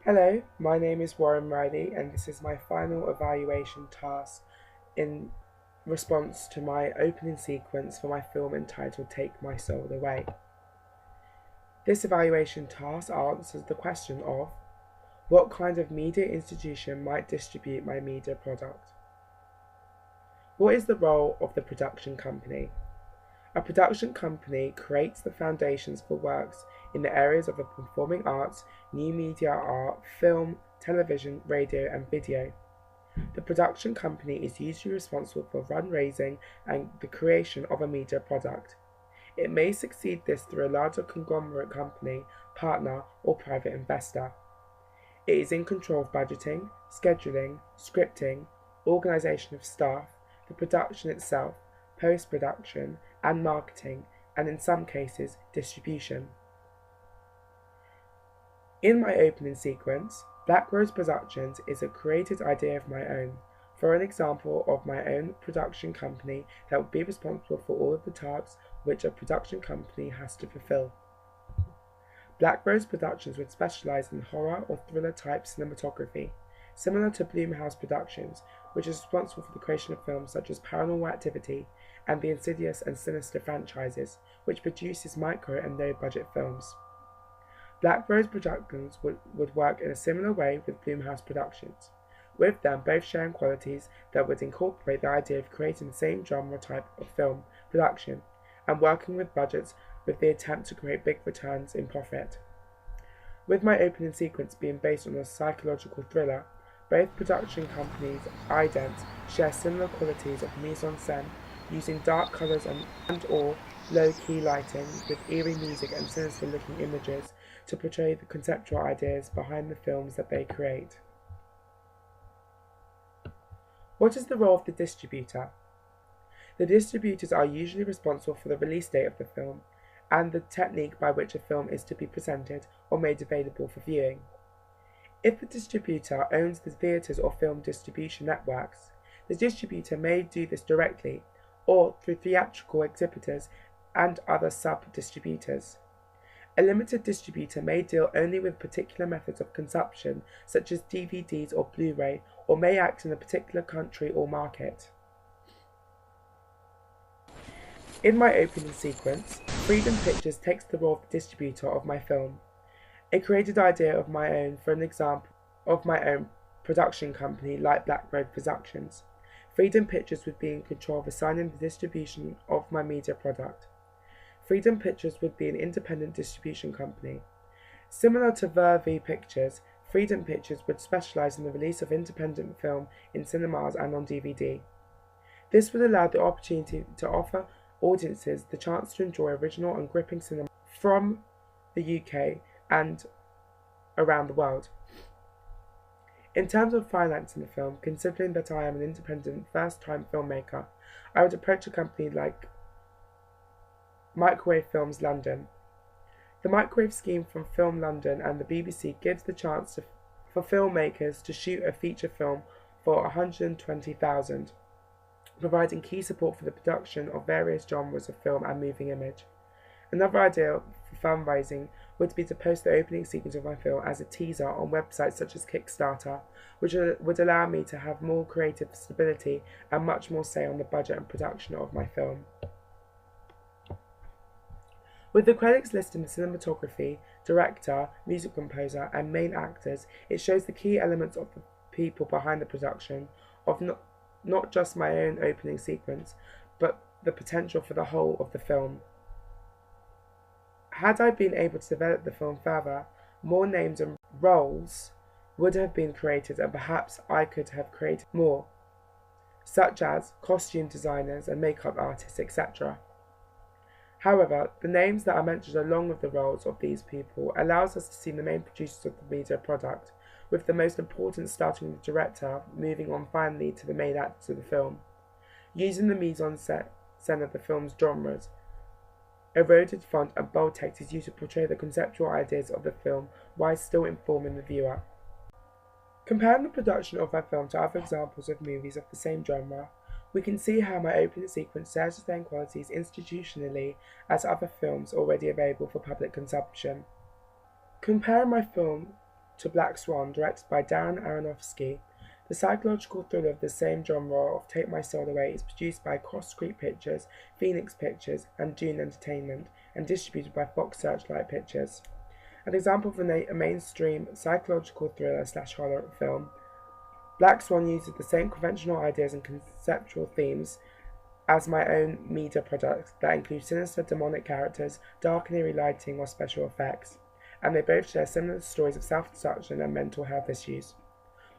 Hello, my name is Warren Reilly, and this is my final evaluation task in response to my opening sequence for my film entitled Take My Soul Away. This evaluation task answers the question of what kind of media institution might distribute my media product? What is the role of the production company? A production company creates the foundations for works in the areas of the performing arts, new media art, film, television, radio, and video. The production company is usually responsible for fundraising and the creation of a media product. It may succeed this through a larger conglomerate company, partner, or private investor. It is in control of budgeting, scheduling, scripting, organisation of staff, the production itself, post-production, and marketing, and in some cases, distribution. In my opening sequence, Black Rose Productions is a created idea of my own, for an example of my own production company that would be responsible for all of the tasks which a production company has to fulfill. Black Rose Productions would specialise in horror or thriller type cinematography, similar to Blumhouse Productions, which is responsible for the creation of films such as Paranormal Activity and the Insidious and Sinister franchises, which produces micro and low budget films. Black Rose Productions would work in a similar way with Blumhouse Productions, with them both sharing qualities that would incorporate the idea of creating the same genre type of film production and working with budgets with the attempt to create big returns in profit. With my opening sequence being based on a psychological thriller, both production companies' idents share similar qualities of mise-en-scène, using dark colours and/or low-key lighting with eerie music and sinister-looking images to portray the conceptual ideas behind the films that they create. What is the role of the distributor? The distributors are usually responsible for the release date of the film and the technique by which a film is to be presented or made available for viewing. If the distributor owns the theatres or film distribution networks, the distributor may do this directly or through theatrical exhibitors and other sub-distributors. A limited distributor may deal only with particular methods of consumption, such as DVDs or Blu-ray, or may act in a particular country or market. In my opening sequence, Freedom Pictures takes the role of the distributor of my film. A created idea of my own for an example of my own production company like Black Rose Productions. Freedom Pictures would be in control of assigning the distribution of my media product. Freedom Pictures would be an independent distribution company. Similar to Verve Pictures, Freedom Pictures would specialise in the release of independent film in cinemas and on DVD. This would allow the opportunity to offer audiences the chance to enjoy original and gripping cinema from the UK and around the world. In terms of financing the film, considering that I am an independent first-time filmmaker, I would approach a company like Microwave Films London. The microwave scheme from Film London and the BBC gives the chance for filmmakers to shoot a feature film for £120,000, providing key support for the production of various genres of film and moving image. Another idea for fundraising would be to post the opening sequence of my film as a teaser on websites such as Kickstarter, which would allow me to have more creative stability and much more say on the budget and production of my film. With the credits listing the cinematography, director, music composer, and main actors, it shows the key elements of the people behind the production of not just my own opening sequence, but the potential for the whole of the film. Had I been able to develop the film further, more names and roles would have been created, and perhaps I could have created more, such as costume designers and makeup artists, etc. However, the names that are mentioned along with the roles of these people allows us to see the main producers of the media product, with the most important starting with the director, moving on finally to the main actors of the film. Using the mise-en-scène of the film's genres, eroded font and bold text is used to portray the conceptual ideas of the film while still informing the viewer. Comparing the production of my film to other examples of movies of the same genre, we can see how my opening sequence shares the same qualities institutionally as other films already available for public consumption. Comparing my film to Black Swan, directed by Darren Aronofsky. The psychological thriller of the same genre of Take My Soul Away is produced by Cross Creek Pictures, Phoenix Pictures, and Dune Entertainment, and distributed by Fox Searchlight Pictures. An example of a mainstream psychological thriller/horror film, Black Swan uses the same conventional ideas and conceptual themes as my own media products that include sinister demonic characters, dark and eerie lighting, or special effects, and they both share similar stories of self-destruction and mental health issues.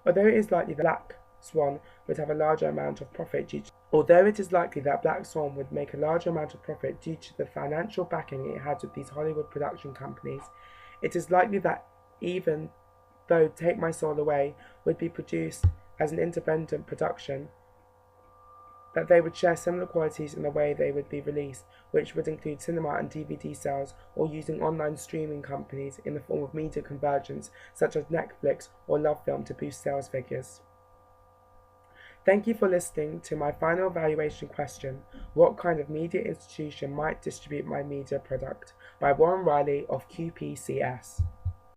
Although it is likely that Black Swan would make a larger amount of profit due to the financial backing it had with these Hollywood production companies, it is likely that even though Take My Soul Away would be produced as an independent production, that they would share similar qualities in the way they would be released, which would include cinema and DVD sales, or using online streaming companies in the form of media convergence such as Netflix or LoveFilm to boost sales figures. Thank you for listening to my final evaluation question: what kind of media institution might distribute my media product? By Warren Reilly of QPCS.